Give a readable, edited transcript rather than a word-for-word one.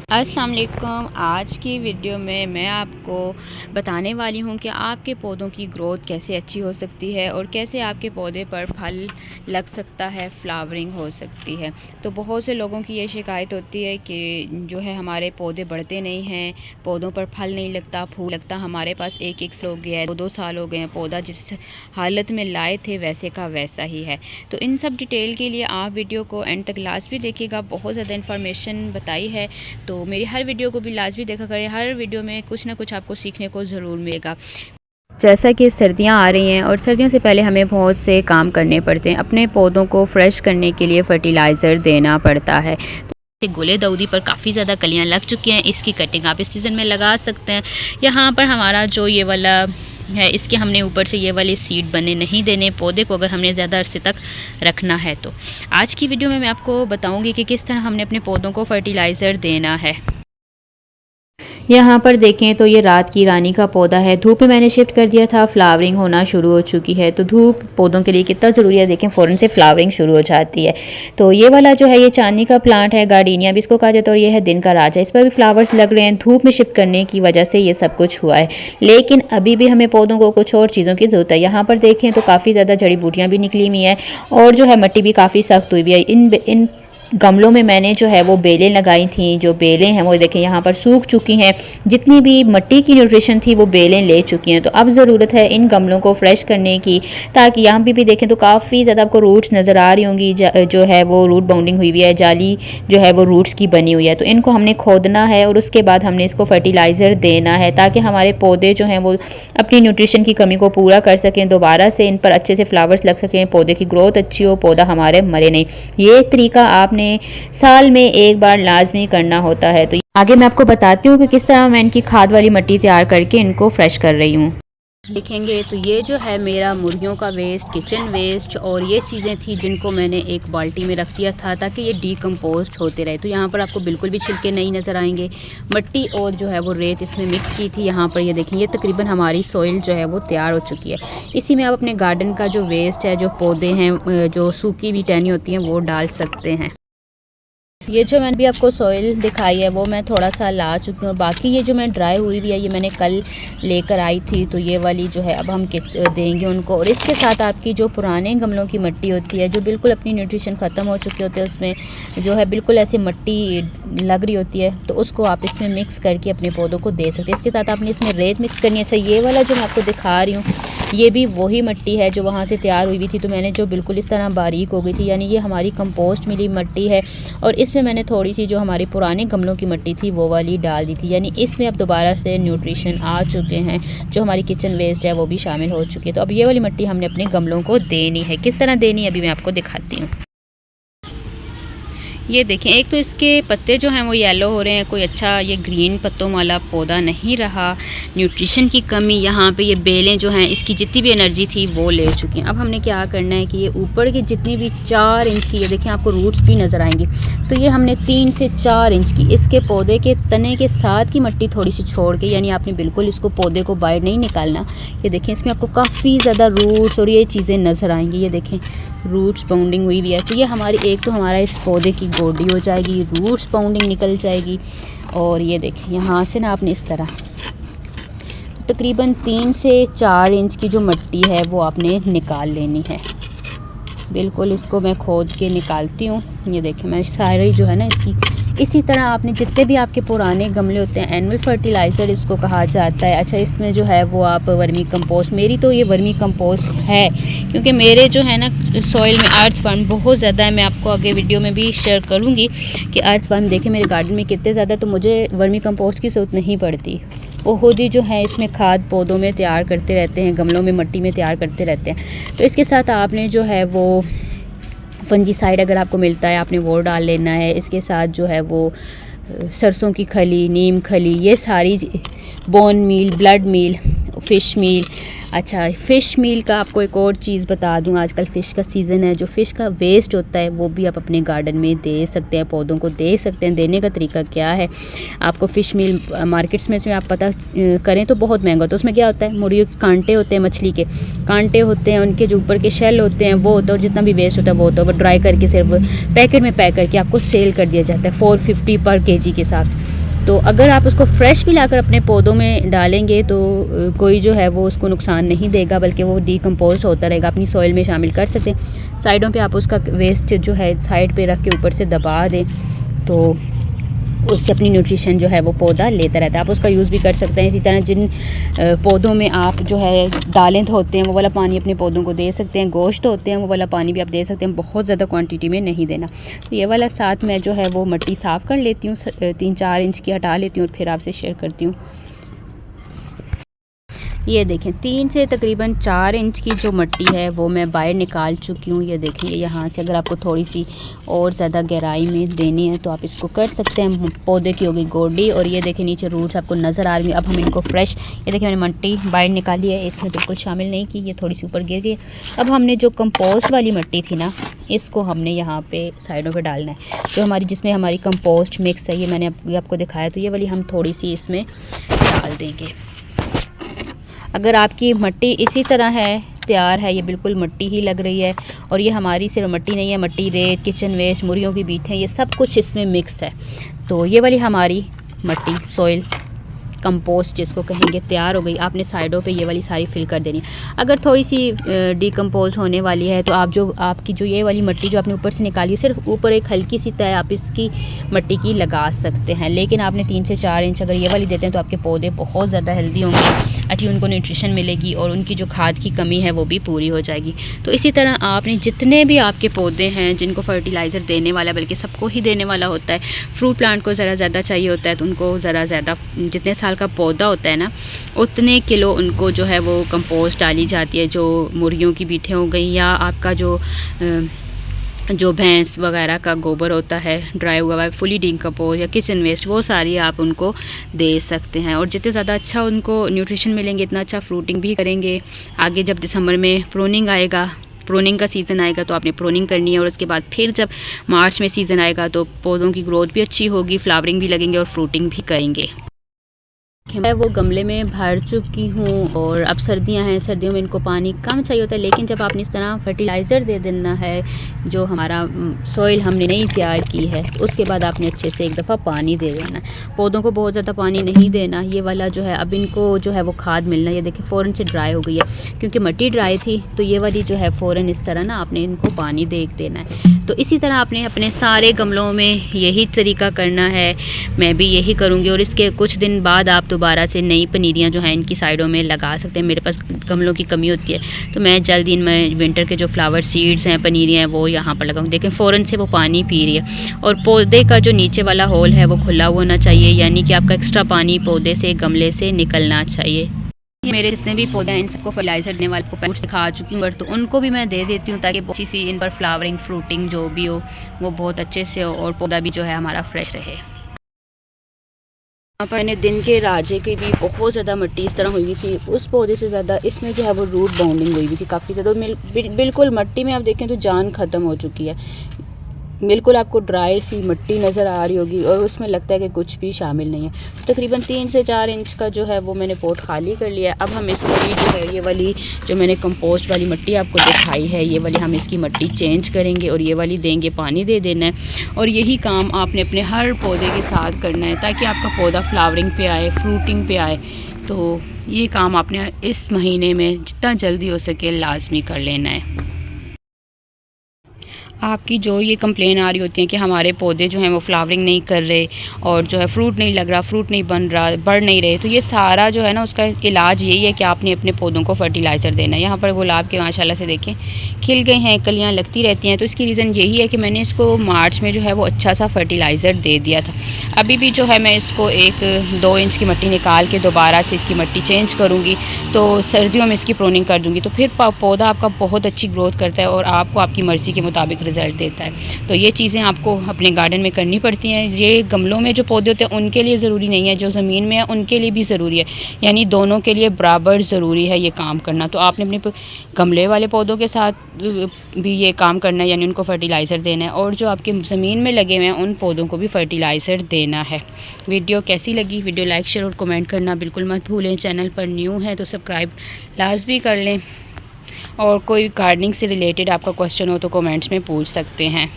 अस्सलाम वालेकुम। आज की वीडियो में मैं आपको बताने वाली हूँ कि आपके पौधों की ग्रोथ कैसे अच्छी हो सकती है और कैसे आपके पौधे पर फल लग सकता है, फ्लावरिंग हो सकती है। तो बहुत से लोगों की ये शिकायत होती है कि जो है हमारे पौधे बढ़ते नहीं हैं, पौधों पर फल नहीं लगता, फूल लगता। हमारे पास एक हो गया है, 2 साल हो गए हैं, पौधा जिस हालत में लाए थे वैसे का वैसा ही है। तो इन सब डिटेल के लिए आप वीडियो को एंड तक लास्ट भी देखिएगा। बहुत ज़्यादा इन्फॉर्मेशन बताई है, तो मेरी हर वीडियो को भी लाजमी देखा करें। हर वीडियो में कुछ ना कुछ आपको सीखने को ज़रूर मिलेगा। जैसा कि सर्दियां आ रही हैं और सर्दियों से पहले हमें बहुत से काम करने पड़ते हैं। अपने पौधों को फ्रेश करने के लिए फर्टिलाइज़र देना पड़ता है। गोले दाउदी पर काफ़ी ज़्यादा कलियां लग चुकी हैं। इसकी कटिंग आप इस सीज़न में लगा सकते हैं। यहाँ पर हमारा जो ये वाला है, इसके हमने ऊपर से ये वाली सीड बने नहीं देने पौधे को, अगर हमने ज़्यादा अरसे तक रखना है तो। आज की वीडियो में मैं आपको बताऊंगी कि किस तरह हमने अपने पौधों को फर्टिलाइज़र देना है। यहाँ पर देखें तो ये रात की रानी का पौधा है। धूप में मैंने शिफ्ट कर दिया था, फ्लावरिंग होना शुरू हो चुकी है। तो धूप पौधों के लिए कितना ज़रूरी है, देखें फ़ौरन से फ्लावरिंग शुरू हो जाती है। तो ये वाला जो है ये चांदनी का प्लांट है, गार्डनिया भी इसको कहा जाता है, और ये है दिन का राजा। इस पर भी फ्लावर्स लग रहे हैं। धूप में शिफ्ट करने की वजह से ये सब कुछ हुआ है, लेकिन अभी भी हमें पौधों को कुछ और चीज़ों की ज़रूरत है। यहाँ पर देखें तो काफ़ी ज़्यादा जड़ी बूटियाँ भी निकली हुई हैं और जो है मिट्टी भी काफ़ी सख्त हुई हुई है। इन गमलों में मैंने जो है वो बेलें लगाई थी। जो बेलें हैं वो देखें यहाँ पर सूख चुकी हैं। जितनी भी मिट्टी की न्यूट्रिशन थी वो बेलें ले चुकी हैं। तो अब ज़रूरत है इन गमलों को फ्रेश करने की, ताकि यहाँ भी देखें तो काफ़ी ज़्यादा आपको रूट्स नज़र आ रही होंगी। जो है वो रूट बाउंडिंग हुई हुई है, जाली जो है वो रूट्स की बनी हुई है। तो इनको हमने खोदना है और उसके बाद हमने इसको फर्टिलाइज़र देना है, ताकि हमारे पौधे जो हैं वो अपनी न्यूट्रिशन की कमी को पूरा कर सकें, दोबारा से इन पर अच्छे से फ्लावर्स लग सकें, पौधे की ग्रोथ अच्छी हो, पौधा हमारे मरे नहीं। ये तरीका आपने साल में एक बार लाजमी करना होता है। तो आगे मैं आपको बताती हूँ कि किस तरह मैं इनकी खाद वाली मिट्टी तैयार करके इनको फ्रेश कर रही हूँ। देखेंगे तो ये जो है मेरा मुर्गियों का वेस्ट, किचन वेस्ट और ये चीज़ें थी जिनको मैंने एक बाल्टी में रख दिया था ताकि ये डीकम्पोस्ट होते रहे। तो यहाँ पर आपको बिल्कुल भी छिलके नहीं नज़र आएंगे। मिट्टी और जो है वो रेत इसमें मिक्स की थी। यहाँ पर ये देखें, ये तकरीबन हमारी सॉइल जो है वो तैयार हो चुकी है। इसी में आप अपने गार्डन का जो वेस्ट है, जो पौधे हैं, जो सूखी भी टहनी होती हैं, वो डाल सकते हैं। ये जो मैंने भी आपको सॉइल दिखाई है वो मैं थोड़ा सा ला चुकी हूँ, और बाकी ये जो मैं ड्राई हुई भी है ये मैंने कल लेकर आई थी। तो ये वाली जो है अब हम देंगे उनको। और इसके साथ आपकी जो पुराने गमलों की मिट्टी होती है, जो बिल्कुल अपनी न्यूट्रिशन ख़त्म हो चुकी होती है, उसमें जो है बिल्कुल ऐसी मिट्टी लग रही होती है, तो उसको आप इसमें मिक्स करके अपने पौधों को दे सकते हैं। इसके साथ आपने इसमें रेत मिक्स करनी है। अच्छा, ये वाला जो मैं आपको दिखा रही हूँ ये भी वही मिट्टी है जो वहाँ से तैयार हुई थी। तो मैंने जो बिल्कुल इस तरह बारीक हो गई थी, यानी ये हमारी कंपोस्ट मिली मिट्टी है, और इसमें मैंने थोड़ी सी जो हमारी पुराने गमलों की मिट्टी थी वो वाली डाल दी थी। यानी इसमें अब दोबारा से न्यूट्रिशन आ चुके हैं, जो हमारी किचन वेस्ट है वो भी शामिल हो चुकी है। तो अब ये वाली मिट्टी हमने अपने गमलों को देनी है। किस तरह देनी है अभी मैं आपको दिखाती हूँ। ये देखें, एक तो इसके पत्ते जो हैं वो येलो हो रहे हैं, कोई अच्छा ये ग्रीन पत्तों वाला पौधा नहीं रहा। न्यूट्रिशन की कमी, यहाँ पे ये बेलें जो हैं इसकी जितनी भी एनर्जी थी वो ले चुकी हैं। अब हमने क्या करना है कि ये ऊपर की जितनी भी 4 इंच की, ये देखें आपको रूट्स भी नज़र आएंगी, तो ये हमने 3 से 4 इंच की इसके पौधे के तने के साथ की मिट्टी थोड़ी सी छोड़ के, यानी आपने बिल्कुल इसको पौधे को बाहर नहीं निकालना। ये देखें इसमें आपको काफ़ी ज़्यादा रूट्स और ये चीज़ें नज़र आएंगी। ये देखें रूट्स बाउंडिंग हुई हुई है। तो ये हमारी एक तो हमारा इस पौधे की गोडी हो जाएगी, रूट्स बाउंडिंग निकल जाएगी। और ये देखें यहाँ से ना आपने इस तरह तकरीबन 3 से 4 इंच की जो मिट्टी है वो आपने निकाल लेनी है। बिल्कुल इसको मैं खोद के निकालती हूँ। ये देखें मैं सारी जो है ना इसकी, इसी तरह आपने जितने भी आपके पुराने गमले होते हैं, एनुअल फर्टिलाइज़र इसको कहा जाता है। अच्छा, इसमें जो है वो आप वर्मी कंपोस्ट, मेरी तो ये वर्मी कंपोस्ट है क्योंकि मेरे जो है ना सॉइल में अर्थवर्म बहुत ज़्यादा है। मैं आपको आगे वीडियो में भी शेयर करूँगी कि अर्थवर्म देखें मेरे गार्डन में कितने ज़्यादा, तो मुझे वर्मी कंपोस्ट की ज़रूरत नहीं पड़ती। वो खुद ही जो है इसमें खाद पौधों में तैयार करते रहते हैं, गमलों में मिट्टी में तैयार करते रहते हैं। तो इसके साथ आपने जो है वो फंजीसाइड अगर आपको मिलता है आपने वो डाल लेना है। इसके साथ जो है वो सरसों की खली, नीम खली, ये सारी bone meal, blood meal, fish meal. अच्छा, फ़िश मील का आपको एक और चीज़ बता दूं, आजकल फ़िश का सीज़न है, जो फ़िश का वेस्ट होता है वो भी आप अपने गार्डन में दे सकते हैं, पौधों को दे सकते हैं। देने का तरीका क्या है, आपको फ़िश मील मार्केट्स में इसमें आप पता करें तो बहुत महंगा होता है। उसमें क्या होता है, मुर्गियों के कांटे होते हैं, मछली के कांटे होते हैं, उनके जो ऊपर के शेल होते हैं वो होता है, और जितना भी वेस्ट होता है वो होता है। वो ड्राई करके सिर्फ पैकेट में पैक करके आपको सेल कर दिया जाता है 450 पर केजी के हिसाब से। तो अगर आप उसको फ्रेश भी लाकर अपने पौधों में डालेंगे तो कोई जो है वो उसको नुकसान नहीं देगा, बल्कि वो डिकम्पोज होता रहेगा, अपनी सॉइल में शामिल कर सकते हैं। साइडों पे आप उसका वेस्ट जो है साइड पे रख के ऊपर से दबा दें तो उससे अपनी न्यूट्रिशन जो है वो पौधा लेता रहता है। आप उसका यूज़ भी कर सकते हैं। इसी तरह जिन पौधों में आप जो है दालें धोते हैं वो वाला पानी अपने पौधों को दे सकते हैं। गोश्त होते हैं वो वाला पानी भी आप दे सकते हैं, बहुत ज़्यादा क्वांटिटी में नहीं देना। तो ये वाला साथ मैं जो है वो मिट्टी साफ़ कर लेती हूँ, 3-4 इंच की हटा लेती हूँ और फिर आपसे शेयर करती हूँ। ये देखें 3 से तकरीबन 4 इंच की जो मिट्टी है वो मैं बाहर निकाल चुकी हूँ। ये देखें यहाँ से अगर आपको थोड़ी सी और ज़्यादा गहराई में देनी है तो आप इसको कर सकते हैं। पौधे की हो गई गोडी और ये देखें नीचे रूट्स आपको नज़र आ रही है। अब हम इनको फ्रेश, ये देखें मैंने मिट्टी बाहर निकाली है, इसमें बिल्कुल शामिल नहीं की, ये थोड़ी सी ऊपर गिर गई। अब हमने जो कंपोस्ट वाली मिट्टी थी ना, इसको हमने यहाँ पे साइडों पे डालना है। जो हमारी जिसमें हमारी कंपोस्ट मिक्स है, ये मैंने आपको दिखाया, तो ये वाली हम थोड़ी सी इसमें डाल देंगे। अगर आपकी मिट्टी इसी तरह है, तैयार है, ये बिल्कुल मिट्टी ही लग रही है और ये हमारी सिर्फ मिट्टी नहीं है, मिट्टी, रेत, किचन वेस्ट, मुर्गियों की बीठें, ये सब कुछ इसमें मिक्स है। तो ये वाली हमारी मिट्टी सॉइल कंपोस्ट जिसको कहेंगे तैयार हो गई। आपने साइडों पे ये वाली सारी फिल कर देनी है। अगर थोड़ी सी डिकम्पोज होने वाली है तो आप जो आपकी जो ये वाली मिट्टी जो आपने ऊपर से निकाली है, सिर्फ ऊपर एक हल्की सी तय आप इसकी मिट्टी की लगा सकते हैं। लेकिन आपने 3 से 4 इंच अगर ये वाली देते हैं तो आपके पौधे बहुत ज़्यादा हेल्दी होंगे, अच्छी उनको न्यूट्रिशन मिलेगी और उनकी जो खाद की कमी है वो भी पूरी हो जाएगी। तो इसी तरह आपने जितने भी आपके पौधे हैं जिनको फर्टिलाइज़र देने वाला, बल्कि सबको ही देने वाला होता है, फ्रूट प्लांट को ज़रा ज़्यादा चाहिए होता है तो उनको ज़रा ज़्यादा, जितने साल का पौधा होता है ना उतने किलो उनको जो है वो कंपोस्ट डाली जाती है। जो मुर्गियों की बीठें हो गई या आपका जो भैंस वगैरह का गोबर होता है ड्राई हुआ हुआ, फुली डिकम्पोज या किचन वेस्ट, वो सारी आप उनको दे सकते हैं। और जितने ज़्यादा अच्छा उनको न्यूट्रिशन मिलेंगे इतना अच्छा फ्रूटिंग भी करेंगे। आगे जब दिसंबर में प्रूनिंग आएगा, प्रूनिंग का सीज़न आएगा तो आपने प्रूनिंग करनी है और उसके बाद फिर जब मार्च में सीज़न आएगा तो पौधों की ग्रोथ भी अच्छी होगी, फ्लावरिंग भी लगेंगे और फ्रूटिंग भी करेंगे। मैं वो गमले में भर चुकी हूँ और अब सर्दियाँ हैं, सर्दियों में इनको पानी कम चाहिए होता है। लेकिन जब आपने इस तरह फर्टिलाइज़र दे देना है, जो हमारा सॉइल हमने नहीं तैयार की है, तो उसके बाद आपने अच्छे से एक दफ़ा पानी दे देना है। पौधों को बहुत ज़्यादा पानी नहीं देना। ये वाला जो है अब इनको जो है वो खाद मिलना है। ये देखिए फ़ौरन से ड्राई हो गई है क्योंकि मिट्टी ड्राई थी, तो ये वाली जो है फ़ौरन इस तरह ना आपने इनको पानी दे देना है। तो इसी तरह आपने अपने सारे गमलों में यही तरीका करना है। मैं भी यही करूँगी और इसके कुछ दिन बाद आप दोबारा से नई पनीरियाँ जो हैं इनकी साइडों में लगा सकते हैं। मेरे पास गमलों की कमी होती है तो मैं जल्दी इनमें विंटर के जो फ्लावर सीड्स हैं, पनीरियाँ हैं, वो यहाँ पर लगाऊँ। देखें फ़ौरन से वो पानी पी रही है और पौधे का जो नीचे वाला होल है वो खुला होना चाहिए, यानी कि आपका एक्स्ट्रा पानी पौधे से, गमले से निकलना चाहिए। मेरे जितने भी पौधे हैं इन सबको फर्टिलाइज़र देने वाले को पहले सिखा चुकी हूँ, तो उनको भी मैं दे देती हूँ ताकि अच्छी सी इन पर फ्लावरिंग, फ्रूटिंग जो भी हो वो बहुत अच्छे से हो और पौधा भी जो है हमारा फ्रेश रहे। यहाँ पर मैंने दिन के राजे की भी बहुत ज़्यादा मिट्टी इस तरह हुई हुई थी, उस पौधे से ज़्यादा इसमें जो है वो रूट बाउंडिंग हुई हुई थी काफ़ी ज़्यादा। और बिल्कुल मिट्टी में आप देखें तो जान ख़त्म हो चुकी है, बिल्कुल आपको ड्राई सी मिट्टी नज़र आ रही होगी और उसमें लगता है कि कुछ भी शामिल नहीं है। तकरीबन 3 से 4 इंच का जो है वो मैंने पोट खाली कर लिया है। अब हम इसको भी जो है ये वाली जो मैंने कंपोस्ट वाली मिट्टी आपको दिखाई है, ये वाली हम इसकी मिट्टी चेंज करेंगे और ये वाली देंगे, पानी दे देना है। और यही काम आपने अपने हर पौधे के साथ करना है ताकि आपका पौधा फ्लावरिंग पे आए, फ्रूटिंग पे आए। तो ये काम आपने इस महीने में जितना जल्दी हो सके लाजमी कर लेना है। आपकी जो ये कंप्लेन आ रही होती है कि हमारे पौधे जो हैं वो फ्लावरिंग नहीं कर रहे और जो है फ्रूट नहीं लग रहा, फ्रूट नहीं बन रहा, बढ़ नहीं रहे, तो ये सारा जो है ना उसका इलाज यही है कि आपने अपने पौधों को फर्टिलाइज़र देना है। यहाँ पर गुलाब के माशाल्लाह से देखें खिल गए हैं, कलियाँ लगती रहती हैं, तो इसकी रीज़न यही है कि मैंने इसको मार्च में जो है वो अच्छा सा फर्टिलाइज़र दे दिया था। अभी भी जो है मैं इसको 1-2 इंच की मिट्टी निकाल के दोबारा से इसकी मिट्टी चेंज करूँगी, तो सर्दियों में इसकी प्रूनिंग कर दूँगी, तो फिर पौधा आपका बहुत अच्छी ग्रोथ करता है और आपको आपकी मर्ज़ी के मुताबिक रिज़ल्ट देता है। तो ये चीज़ें आपको अपने गार्डन में करनी पड़ती हैं। ये गमलों में जो पौधे होते हैं उनके लिए ज़रूरी नहीं है, जो ज़मीन में है उनके लिए भी ज़रूरी है, यानी दोनों के लिए बराबर ज़रूरी है ये काम करना। तो आपने अपने गमले वाले पौधों के साथ भी ये काम करना है, यानी उनको फर्टिलाइज़र देना है, और जो आपके ज़मीन में लगे हुए हैं उन पौधों को भी फर्टिलाइज़र देना है। वीडियो कैसी लगी, वीडियो लाइक, शेयर और कमेंट करना बिल्कुल मत भूलें। चैनल पर न्यू है तो सब्सक्राइब लाजमी कर लें और कोई गार्डनिंग से रिलेटेड आपका क्वेश्चन हो तो कमेंट्स में पूछ सकते हैं।